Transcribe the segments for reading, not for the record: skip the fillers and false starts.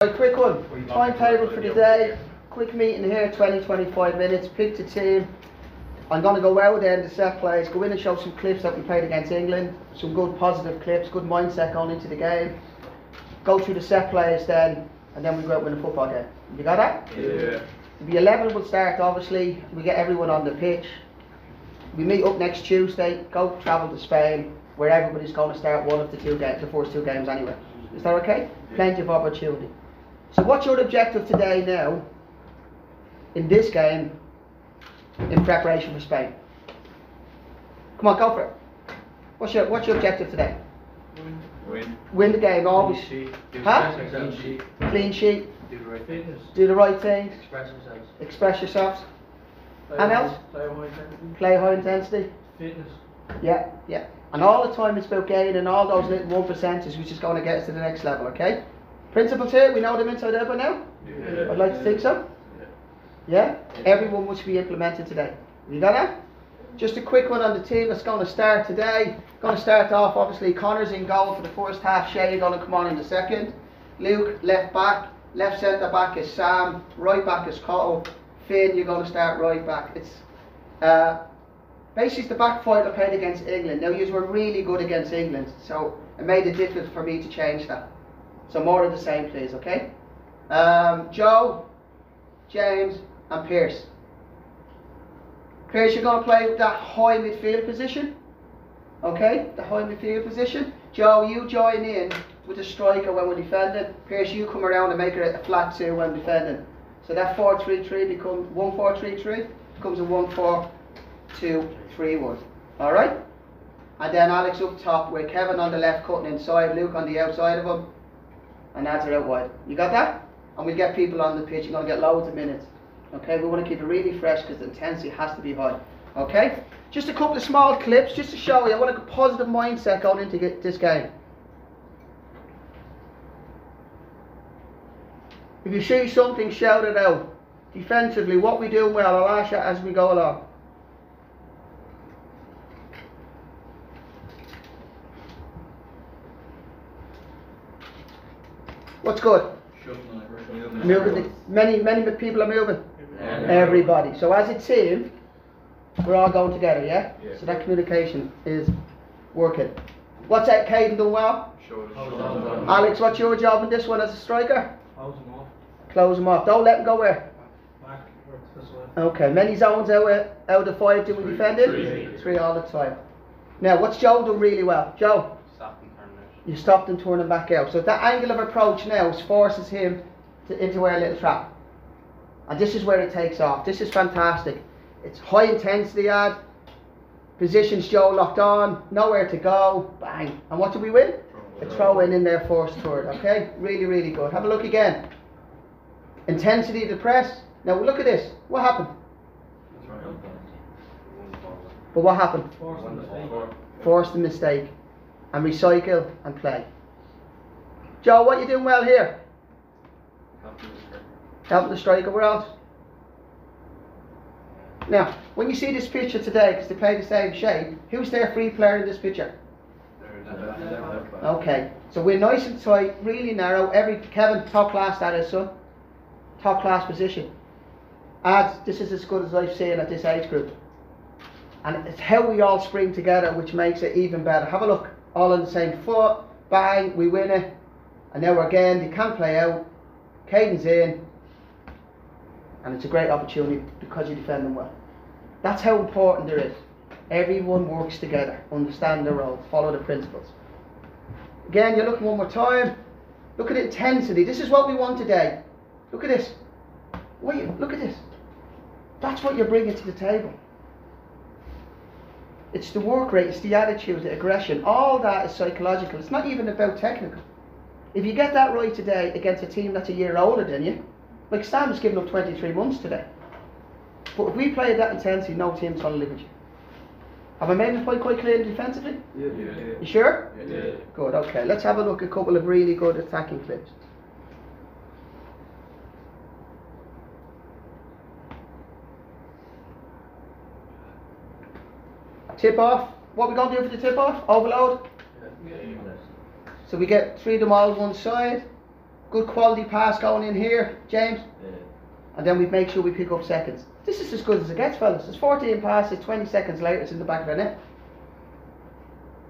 Right, quick one. Timetable for the day. Quick meeting here, 20-25 minutes. Pick the team. I'm going to go out there in the set plays, go in and show some clips that we played against England. Some good positive clips, good mindset going into the game. Go through the set plays then, and then we go out and win a football game. You got that? Yeah. It'll be 11 will start, obviously. We get everyone on the pitch. We meet up next Tuesday, go travel to Spain, where everybody's going to start one of the first two games anyway. Is that okay? Plenty of opportunity. So what's your objective today now, in this game, in preparation for Spain? Come on, go for it. What's your objective today? Win. Win the game, always. Huh? Clean sheet. Clean sheet. Do the right thing. Do the right things. Express yourselves. Express yourselves. Play And else? Play high intensity. Play high intensity. Fitness. Yeah, yeah. And all the time it's about gaining all those little 1%, which is going to get us to the next level, okay? Principles here, we know them inside out by now? Yeah. I'd like to think so. Yeah? Everyone must be implemented today. You got that? Just a quick one on the team that's going to start today. Going to start off, obviously, Connor's in goal for the first half. Shay, you're going to come on in the second. Luke, left back. Left centre back is Sam. Right back is Cotto. Finn, you're going to start right back. It's basically the back five that played against England. Now, you were really good against England, so it made it difficult for me to change that. So more of the same, please, okay? Joe, James, and Pierce. Pierce, you're going to play with that high midfield position. Okay, the high midfield position. Joe, you join in with the striker when we're defending. Pierce, you come around and make it a flat 2 when defending. So that 4-3-3 becomes 1-4-3-3, becomes a 1-4-2-3-1. Alright? And then Alex up top with Kevin on the left cutting inside, Luke on the outside of him, and that's it out wide. You got that? And we'll get people on the pitch. You're going to get loads of minutes. Okay, we want to keep it really fresh because the intensity has to be high. Okay? Just a couple of small clips just to show you. I want a positive mindset going into this game. If you see something, shout it out. Defensively, what we do well, I'll ask you as we go along. What's good? Moving. Many people are moving. Everybody. So as a team, we're all going together, yeah? So that communication is working. What's that, Caden doing well? Alex, what's your job in this one as a striker? Close them off. Close them off. Don't let them go where? Back or this way. Okay. Many zones out of the 5 do we defending? 3 all the time. Now, what's Joe doing really well? Joe? Stop and turn out. You stopped and turn him back out. So that angle of approach now forces him into our little trap. And this is where it takes off. This is fantastic. It's high intensity ad. Positions Joe locked on. Nowhere to go. Bang. And what do we win? A throw in there first third. Okay? Really, really good. Have a look again. Intensity of the press. Now look at this. What happened? But what happened? Forced the mistake. And recycle and play. Joe, what are you doing well here? Helping the striker, where else? Now, when you see this picture today, because they play the same shape, who's their free player in this picture? Okay, so we're nice and tight, really narrow. Kevin, top class that is, son. Top class position. This is as good as I've seen at this age group. And it's how we all spring together which makes it even better. Have a look. All on the same foot. Bang, we win it. And now again, you can play out. Caden's in. And it's a great opportunity because you defend them well. That's how important there is. Everyone works together, understand their role, follow the principles. Again, you look one more time. Look at the intensity. This is what we want today. Look at this. Wait, look at this. That's what you're bringing to the table. It's the work rate, it's the attitude, the aggression. All that is psychological. It's not even about technical. If you get that right today against a team that's a year older than you, like Sam's given up 23 months today. But if we play that intensity, no team's going to live with you. Have I made my point quite clear defensively? Yeah. You sure? Yeah. Good, okay. Let's have a look at a couple of really good attacking clips. Tip off. What are we going to do for the tip off? Overload? So we get 3 of them all one side. Good quality pass going in here, James. Yeah. And then we make sure we pick up seconds. This is as good as it gets, fellas. There's 14 passes, 20 seconds later it's in the back of the net.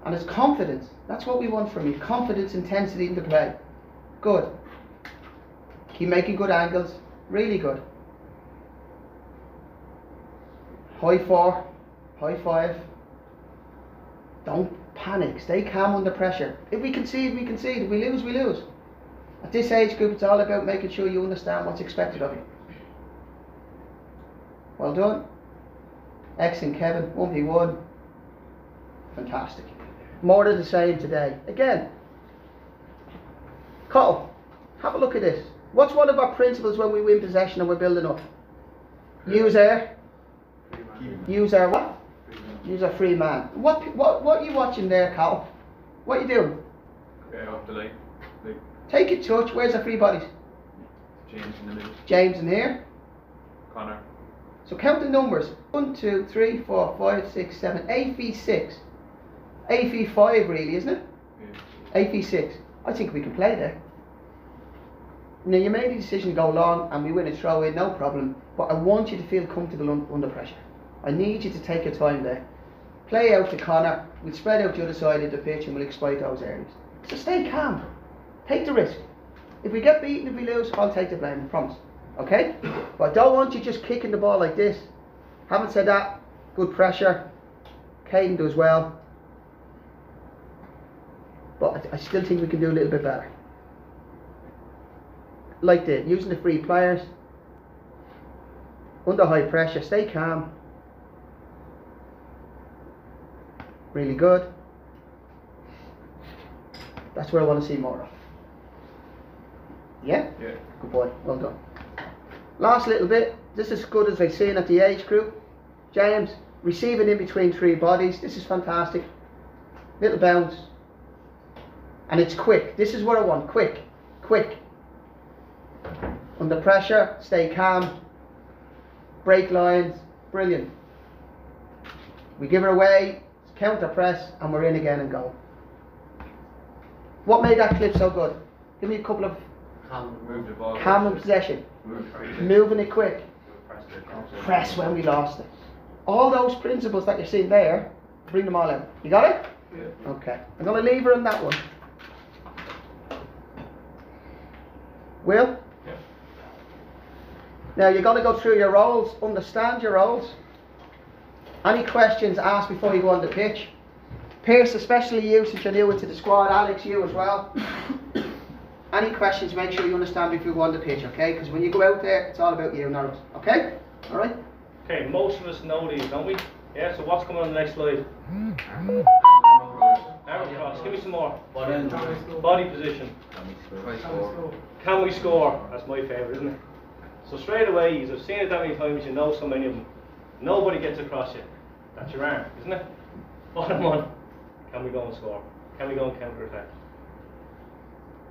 And it's confidence. That's what we want from you. Confidence, intensity in the play. Good. Keep making good angles. Really good. High 4, high 5. Don't panic. Stay calm under pressure. If we concede, we concede. If we lose, we lose. At this age group, it's all about making sure you understand what's expected of you. Well done. Excellent, Kevin. 1v1. Fantastic. More of the same today. Again, Cole, have a look at this. What's one of our principles when we win possession and we're building up? Use our use our what? Use our free man. What are you watching there, Cole? What are you doing? Off the line. Take a touch. Where's the free bodies? James in the middle. James in here. Connor. So count the numbers. 1, 2, 3, 4, 5, 6, 7, 8 v 6. 8 v 5 really, isn't it? Yeah. 8 v 6. I think we can play there. Now you made the decision to go long and we win a throw in, no problem. But I want you to feel comfortable under pressure. I need you to take your time there. Play out to Connor. We'll spread out the other side of the pitch and we'll exploit those areas. So stay calm. Take the risk. If we get beaten, if we lose, I'll take the blame, I promise. Okay? But I don't want you just kicking the ball like this. Having said that, good pressure. Caden does well. But I still think we can do a little bit better. Like using the free players. Under high pressure, stay calm. Really good. That's what I want to see more of. Yeah? Yeah. Good boy, well done. Last little bit, this is as good as I've seen at the age group. James, receiving in between 3 bodies, this is fantastic. Little bounce. And it's quick, this is what I want, quick, quick. Under pressure, stay calm. Break lines, brilliant. We give it away, counter press, and we're in again and go. What made that clip so good? Give me a couple of Move the ball. calm and possession. Moving it quick. Press when we lost it. All those principles that you're seeing there, bring them all out. You got it? Yeah. Okay. I'm going to leave her on that one. Will? Yeah. Now you're going to go through your roles, understand your roles. Any questions, ask before you go on the pitch. Pierce, especially you since you're new into the squad. Alex, you as well. Any questions, make sure you understand before you go on the pitch, okay? Because when you go out there, it's all about you, not us. Okay? Alright? Okay, most of us know these, don't we? Yeah, so what's coming on the next slide? Arrow cross, give me some more. Body position. Can we score? That's my favourite, isn't it? So straight away, you've seen it that many times, you know so many of them. Nobody gets across you. That's your arm, isn't it? Bottom one. Can we go and score? Can we go and counter attack?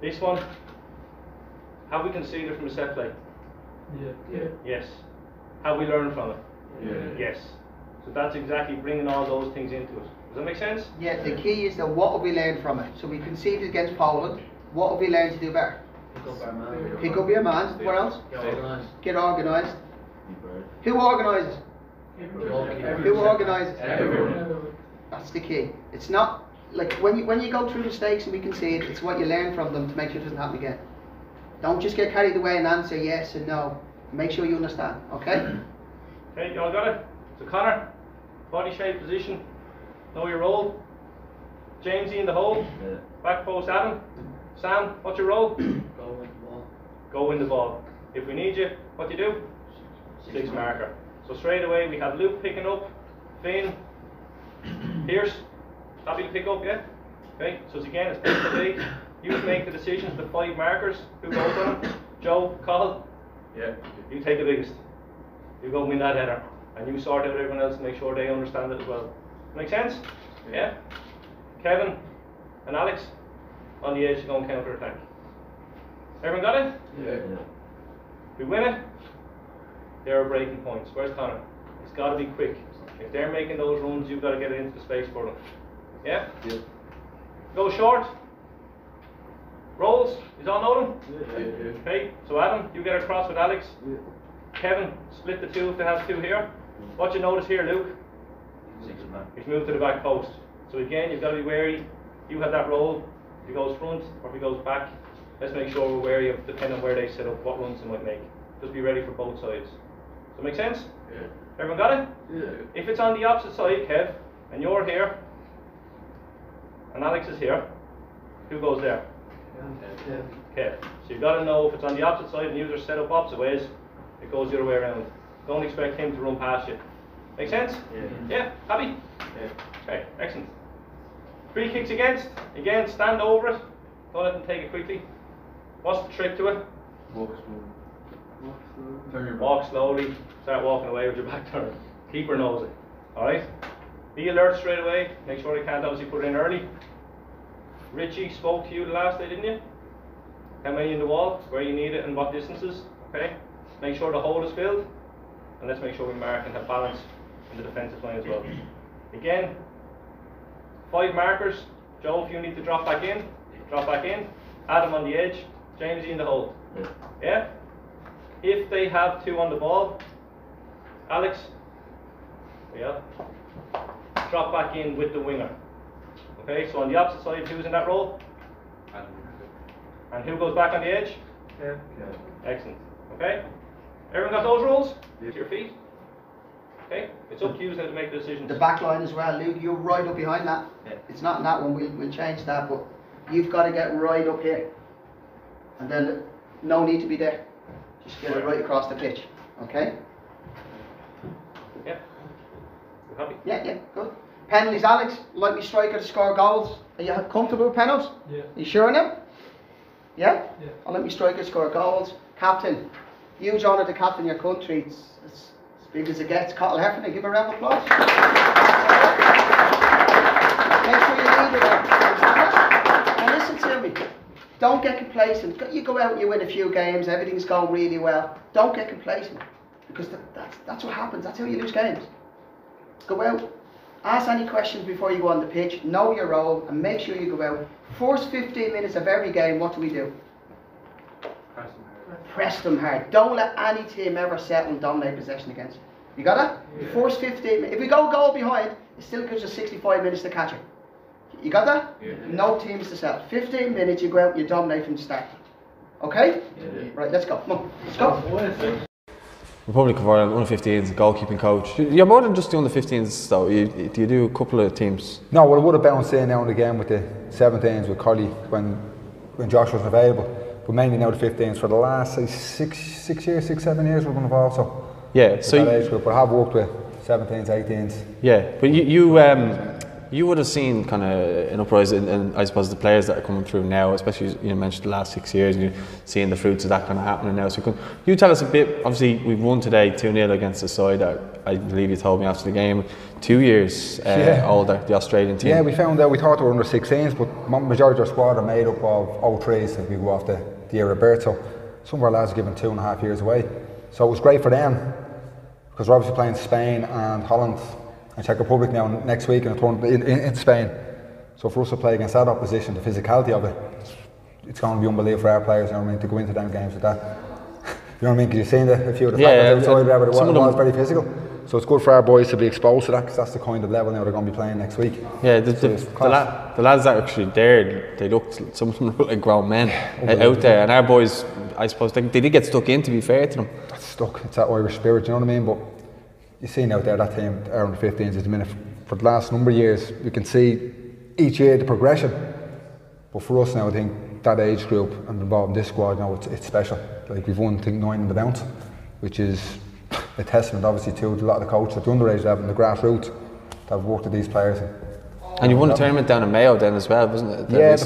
This one. Have we conceded from a set play? Yeah. Yes. Have we learned from it? Yeah. Yes. So that's exactly bringing all those things into it. Does that make sense? Yeah, the key is that what have we learned from it? So we conceded against Poland. What have we learned to do better? Pick up your man. What else? Get organised. Who organises? Who organises? Everyone. That's the key. It's not like when you go through mistakes and we concede, it's what you learn from them to make sure it doesn't happen again. Don't just get carried away and answer yes and no. Make sure you understand, okay? Okay, you all got it? So Connor, body shape, position, know your role. Jamesy in the hole, Yeah. back post Adam. Sam, what's your role? Go win the ball. If we need you, what do you do? 6 marker. So straight away we have Luke picking up, Finn, Pierce, happy to pick up, yeah? Okay, so it's again, it's pick the big. You make the decisions, the 5 markers, who goes on them? Joe, Cahill, Yeah. you take the biggest. You go win that header. And you sort out everyone else and make sure they understand it as well. Make sense? Yeah? Kevin and Alex on the edge to go and counter attack. Everyone got it? Yeah. We win it. There are breaking points. Where's Connor? It's got to be quick. If they're making those runs, you've got to get it into the space for them. Yeah? Yeah. Go short. Roles, you all know them? Okay, so Adam, you get across with Alex. Kevin, split the two if they have two here. What you notice here, Luke? He's moved to the back post. So again, you've got to be wary. You have that role. If he goes front or if he goes back, let's make sure we're wary of, depending on where they set up, what runs they might make. Just be ready for both sides. Does that make sense? Yeah. Everyone got it? Yeah. If it's on the opposite side, Kev, and you're here, and Alex is here, who goes there? Kev. So you've got to know if it's on the opposite side and you are set up opposite ways, it goes the other way around. Don't expect him to run past you. Make sense? Yeah. Yeah? Happy? Yeah. Okay, excellent. Free kicks against. Again, stand over it. Don't let them take it quickly. What's the trick to it? Walk slowly. Walk slowly. Start walking away with your back turned. Keeper knows it. Alright? Be alert straight away. Make sure they can't obviously put it in early. Richie spoke to you the last day, didn't you? How many in the wall, where you need it and what distances. Okay? Make sure the hole is filled. And let's make sure we mark and have balance in the defensive line as well. Again, 5 markers. Joe, if you need to drop back in, drop back in. Adam on the edge. James in the hole. Yeah? If they have 2 on the ball, Alex, yeah, drop back in with the winger. Okay, so on the opposite side, who's in that role? And who goes back on the edge? Yeah. Excellent. Okay? Everyone got those rules? To your feet? Okay? It's up to you now to make the decisions. The back line as well, Luke, you're right up behind that. Yeah. It's not in that one, we'll change that, but you've got to get right up here. And then no need to be there. Just get it right across the pitch. Okay? Yeah. You happy? Yeah, good. Penalties, Alex, likely striker to score goals. Are you comfortable with penalties? Yeah. You sure now? Yeah? Yeah. I'll let me striker score goals. Captain, huge honour to captain your country. It's as big as it gets. Cottle Heffernan, give a round of applause. Make sure you lead with that. And listen to me. Don't get complacent. You go out and you win a few games, everything's going really well. Don't get complacent. Because that's what happens. That's how you lose games. Go out. Ask any questions before you go on the pitch, know your role, and make sure you go out. First 15 minutes of every game, what do? Press them hard. Don't let any team ever settle and dominate possession against you. You got that? Yeah. First 15 minutes. If we go goal behind, it still gives us 65 minutes to catch it. You got that? Yeah. No teams to settle. 15 minutes, you go out and you dominate from the start. Okay? Yeah. Right, let's go. Come on, let's go. Republic of Ireland, under 15s, goalkeeping coach. You're more than just doing the 15s though, do you do a couple of teams? No, well I would have bounced in now and again with the 17s with Collie when Josh wasn't available. But mainly now the 15s for the last say, 6 years, 7 years we've been involved. So yeah, so that age group, but I have worked with 17s, 18s. Yeah, but you would have seen kind of an uprising in I suppose the players that are coming through now, especially you mentioned the last 6 years, and you're seeing the fruits of that kind of happening now. So can you tell us a bit? Obviously, we've won today 2-0 against the side that I believe you told me after the game, 2 years older, the Australian team. Yeah, we found out. We thought they were under 16s, but majority of our squad are made up of 03s if we go off the year of birth. So some of our lads are given 2.5 years away. So it was great for them because we're obviously playing Spain and Holland and Czech Republic now next week in Spain. So for us to play against that opposition, the physicality of it, it's going to be unbelievable for our players, you know what I mean, to go into them games with that. You know what I mean, because you've seen a few of the factors outside there, but it was very physical. So it's good for our boys to be exposed to that because that's the kind of level now they're going to be playing next week. Yeah, the lads that are actually there, some of them look like grown men out there, and our boys, I suppose, they did get stuck in, to be fair to them. That's stuck, it's that Irish spirit, you know what I mean? But you've seen out there that team, our under 15s at the minute, for the last number of years, you can see each year the progression. But for us now, I think that age group and involved in this squad now, it's special. Like we've won, I think, 9 in the bounce, which is a testament obviously to a lot of the coaches at the underage level and the grassroots that have worked with these players. And you won a tournament down in Mayo then as well, wasn't it? Yeah,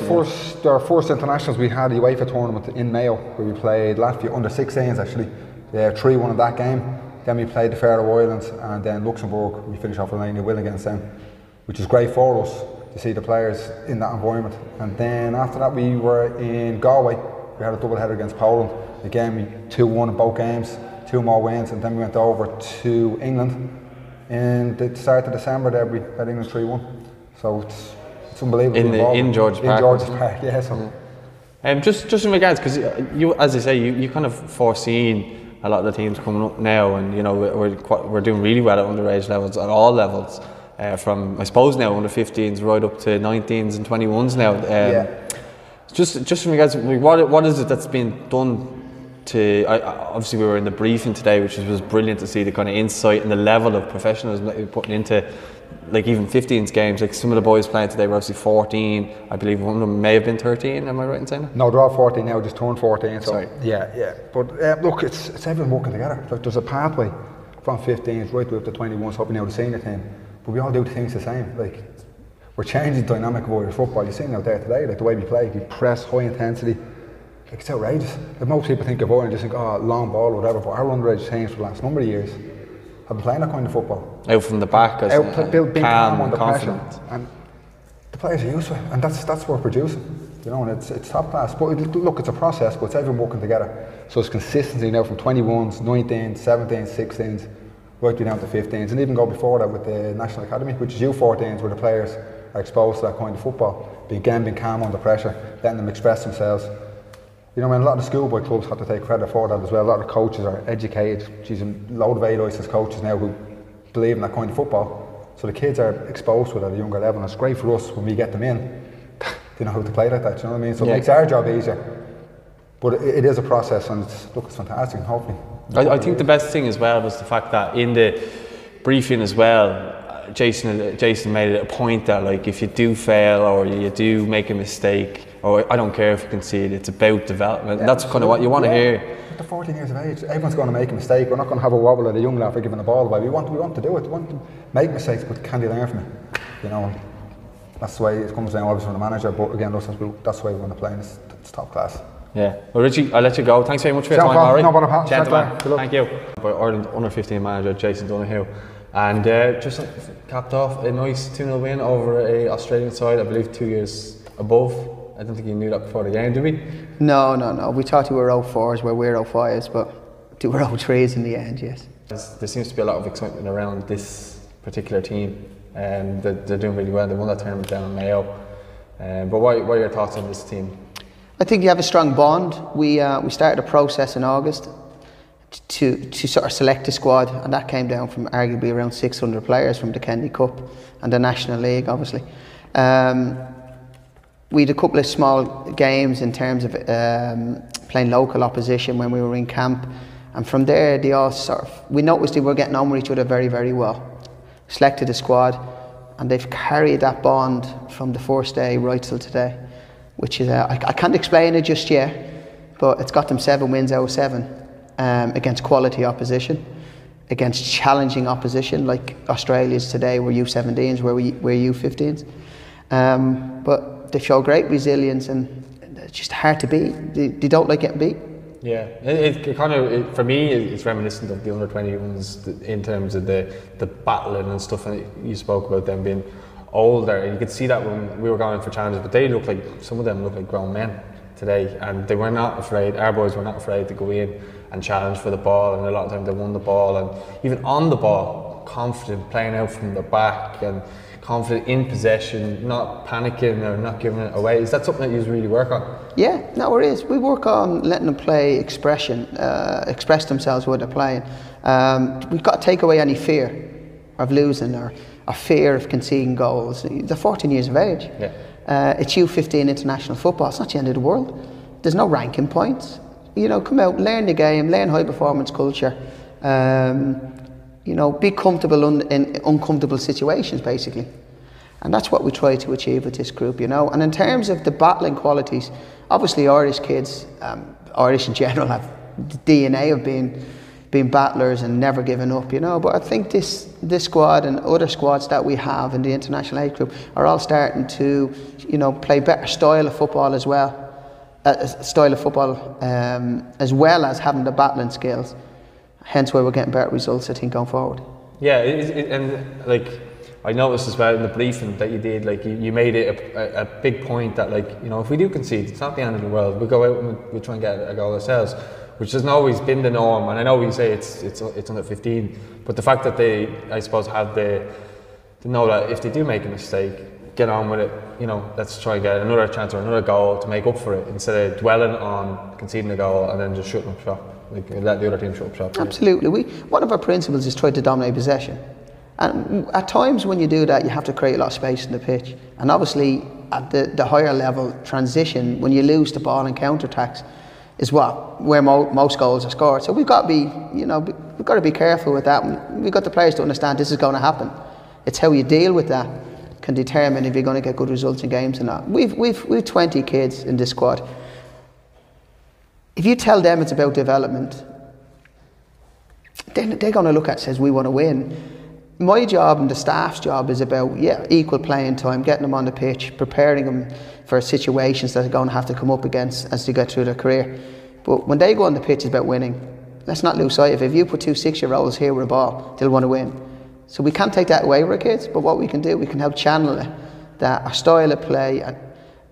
our first internationals we had a UEFA tournament in Mayo where we played Latvia under 16s actually. 3-1 in that game. Then we played the Faroe Islands and then Luxembourg. We finished off with a 9-0 win against them, which is great for us to see the players in that environment. And then after that we were in Galway. We had a double header against Poland. Again, we 2-1 in both games, 2 more wins, and then we went over to England. And at the start of December there we had England 3-1. So it's unbelievable. In George's Park. In George's Park, yeah. So Just in regards, because you, as I say, you kind of foreseen a lot of the teams coming up now, and you know we're doing really well at underage levels, at all levels, from I suppose now under 15s right up to 19s and 21s now. Just in regards, what is it that's been done to? Obviously, we were in the briefing today, which was brilliant to see the kind of insight and the level of professionalism that you're putting into. Like even 15s games, like some of the boys playing today were obviously 14. I believe one of them may have been 13. Am I right in saying that? No, they're all 14 now. Just turned 14. So Sorry. yeah. But look, it's everyone working together. Like there's a pathway from 15s right up to 21s, hoping now the senior team. But we all do things the same. Like we're changing the dynamic of Irish football. You're seeing out there today, like the way we play, we press high intensity. Like it's outrageous. Like most people think of Ireland and just think, oh, long ball or whatever. But our underage teams for the last number of years have been playing that kind of football. Out from the back, as being calm under confident. pressure, and the players are used to it, and that's what we're producing, you know, and it's top class. But look, it's a process, but it's everyone working together. So it's consistency now from 21s, 19s, 17s, 16s, right down to 15s, and even go before that with the National Academy, which is U14s, where the players are exposed to that kind of football, being calm under pressure, letting them express themselves. You know, I mean, a lot of the schoolboy clubs have to take credit for that as well. A lot of the coaches are educated. She's a load of A-licensed coaches now who believe in that kind of football. So the kids are exposed to it at a younger level, and it's great for us when we get them in. They know how to play like that, you know what I mean? So it makes our job easier. But it is a process, and it's fantastic, and hopefully. I think the best thing as well was the fact that in the briefing as well, Jason made it a point that like if you do fail or you do make a mistake, or I don't care if you concede, it's about development. Yeah, that's kind of what you want to hear. At the 14 years of age, everyone's going to make a mistake. We're not going to have a wobble at a young lad for giving the ball away. We want to do it. We want to make mistakes, but can they learn from it? You know, that's the way it comes down, obviously, from the manager. But again, that's the way we want to play, and it's top class. Yeah. Well, Richie, I'll let you go. Thanks very much for your time, Harry. No bother, Pat. Gentlemen, thank you. Ireland under 15 manager Jason Donohue. And just capped off a nice 2-0 win over a Australian side, I believe 2 years above. I don't think you knew that before the game, did we? No. We thought we were 0-4s where we're 0-5s, but they were 0-3s in the end, yes. There seems to be a lot of excitement around this particular team. They're doing really well. They won that tournament down in Mayo. But what are your thoughts on this team? I think you have a strong bond. We started a process in August to sort of select a squad, and that came down from arguably around 600 players from the Kennedy Cup and the National League, obviously. We had a couple of small games in terms of playing local opposition when we were in camp, and from there they all we noticed they were getting on with each other very, very well. Selected a squad, and they've carried that bond from the first day right till today, which is I can't explain it just yet, but it's got them 7 wins out of 7. Against quality opposition, against challenging opposition like Australia's today were U17s, where we're U15s. But they show great resilience, and it's just hard to beat. They don't like getting beat. Yeah, it kind of, for me, it's reminiscent of the under 21s in terms of the battling and stuff. And you spoke about them being older, and you could see that when we were going for challenges. But they look like, some of them look like grown men today, and they were not afraid. Our boys were not afraid to go in and challenge for the ball, and a lot of times they won the ball, and even on the ball, confident, playing out from the back, and confident in possession, not panicking or not giving it away. Is that something that you really work on? Yeah, no, it is. We work on letting them play express themselves while they're playing. We've got to take away any fear of losing or fear of conceding goals. They're 14 years of age. Yeah. It's U15 international football. It's not the end of the world. There's no ranking points. You know, come out, learn the game, learn high performance culture. You know, be comfortable in uncomfortable situations, basically. And that's what we try to achieve with this group, you know. And in terms of the battling qualities, obviously Irish kids, Irish in general, have the DNA of being battlers and never giving up, you know. But I think this squad and other squads that we have in the international age group are all starting to, you know, play better style of football as well. As well as having the battling skills. Hence why we're getting better results, I think, going forward. Yeah, and like I noticed as well in the briefing that you did, like you made it a big point that, like, you know, if we do concede, it's not the end of the world. We go out and we try and get a goal ourselves, which hasn't always been the norm. And I know you say it's under 15, but the fact that they, I suppose, have the know that if they do make a mistake, get on with it. You know, let's try and get another chance or another goal to make up for it, instead of dwelling on conceding a goal and then just shutting up shop. Like, let the other team shut up shop. Absolutely. One of our principles is try to dominate possession. And at times when you do that, you have to create a lot of space in the pitch. And obviously, at the higher level, transition, when you lose the ball in counter-attacks, is where most goals are scored. So we've got to be, we've got to be careful with that. We've got the players to understand this is going to happen. It's how you deal with that can determine if you're going to get good results in games or not. We've 20 kids in this squad. If you tell them it's about development, then they're going to look at it, says we want to win. My job and the staff's job is about equal playing time, getting them on the pitch, preparing them for situations that they're going to have to come up against as they get through their career. But when they go on the pitch, it's about winning. Let's not lose sight of it. If you put 2 6-year-olds here with a ball, they'll want to win. So we can't take that away from our kids, but what we can do, we can help channel it, that our style of play,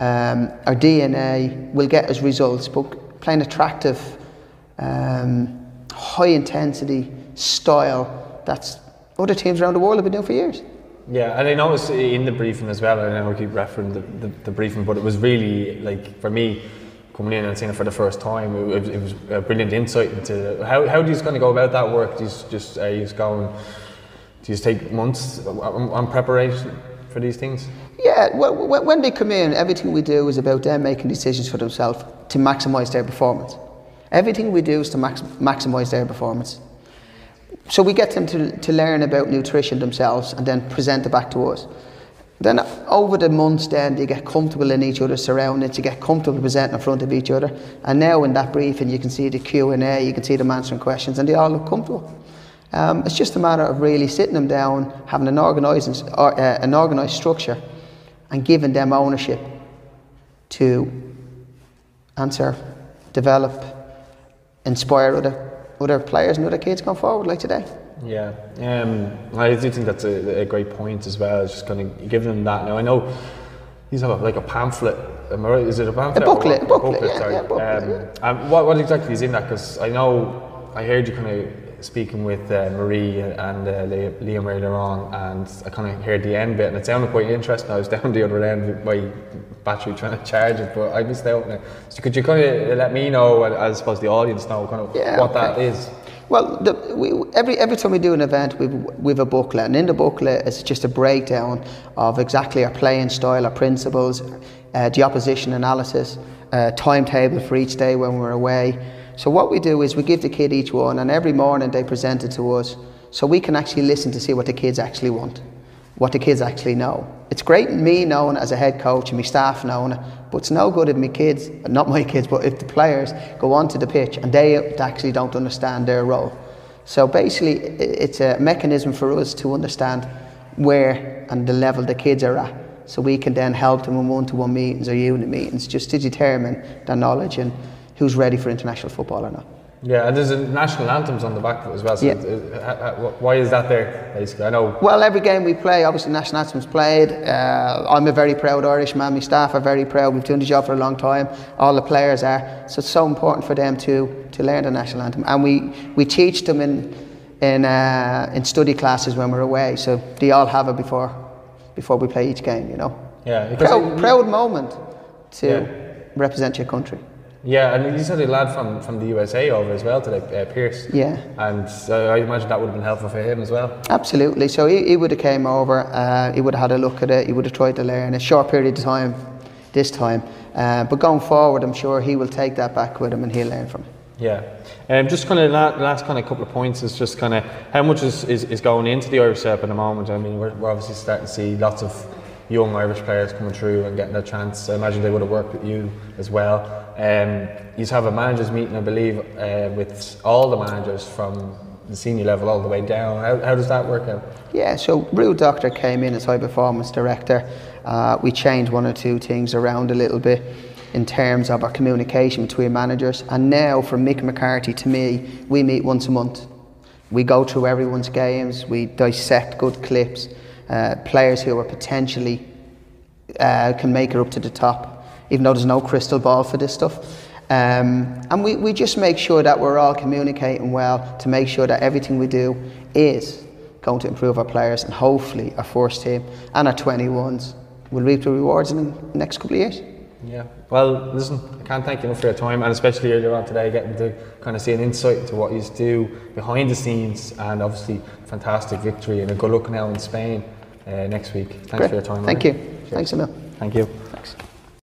our DNA will get us results, but playing attractive, high intensity style that's other teams around the world have been doing for years. Yeah, and I noticed in the briefing as well, I know we keep referencing the briefing, but it was really, like, for me, coming in and seeing it for the first time, it was a brilliant insight into how do you kind of go about that work? Do you take months on preparation for these things? Yeah, when they come in, everything we do is about them making decisions for themselves to maximise their performance. Everything we do is to maximise their performance. So we get them to learn about nutrition themselves and then present it back to us. Then over the months then they get comfortable in each other's surroundings, you get comfortable presenting in front of each other, and now in that briefing you can see the Q&A, you can see them answering questions, and they all look comfortable. It's just a matter of really sitting them down, having an organised structure and giving them ownership to answer, develop, inspire other players and other kids going forward like today. Yeah, I do think that's a great point as well. It's just kind of giving them that. Now I know these have like a pamphlet. Am I right? Is it a pamphlet? A booklet. What exactly is in that? Because I know I heard you kind of speaking with Marie and Wlliam earlier on, and I kind of heard the end bit, and it sounded quite interesting. I was down the other end with my battery trying to charge it, but I missed out on it. So could you kind of let me know, and I suppose the audience know, kind of what that is? Well, every time we do an event, we've a booklet, and in the booklet it's just a breakdown of exactly our playing style, our principles, the opposition analysis, timetable for each day when we're away. So what we do is we give the kid each one, and every morning they present it to us, so we can actually listen to see what the kids actually want, what the kids actually know. It's great me knowing as a head coach and my staff knowing it, but it's no good if my kids, not my kids, but if the players go onto the pitch and they actually don't understand their role. So basically it's a mechanism for us to understand where and the level the kids are at, so we can then help them in one-to-one meetings or unit meetings just to determine their knowledge and who's ready for international football or not. Yeah, and there's a national anthems on the back of it as well. So why is that there, basically? I know. Well, every game we play, obviously national anthem's played. I'm a very proud Irishman. My staff are very proud. We've done the job for a long time. All the players are. So it's so important for them to learn the national anthem, and we teach them in study classes when we're away. So they all have it before we play each game. You know. Yeah. Proud moment to represent your country. Yeah, and you said a lad from the USA over as well today, Pierce. Yeah. And I imagine that would have been helpful for him as well. Absolutely. So he would have came over, he would have had a look at it, he would have tried to learn a short period of time this time. But going forward, I'm sure he will take that back with him and he'll learn from it. Yeah. Just kind of last kind of couple of points is just kind of how much is going into the Irish setup at the moment. I mean, we're obviously starting to see lots of young Irish players coming through and getting their chance. I imagine they would have worked with you as well. You have a managers meeting, I believe, with all the managers from the senior level all the way down. How does that work out? Yeah, so Rue Doctor came in as high performance director. We changed one or two things around a little bit in terms of our communication between managers, and now from Mick McCarthy to me, we meet once a month. We go through everyone's games, we dissect good clips, players who are potentially can make it up to the top, even though there's no crystal ball for this stuff. And we just make sure that we're all communicating well to make sure that everything we do is going to improve our players and hopefully our first team and our 21s we'll reap the rewards in the next couple of years. Yeah. Well, listen, I can't thank you enough for your time, and especially earlier on today, getting to kind of see an insight into what you do behind the scenes, and obviously fantastic victory and a good look now in Spain next week. Thanks for your time. Thank you. Thanks, Emil. Thank you.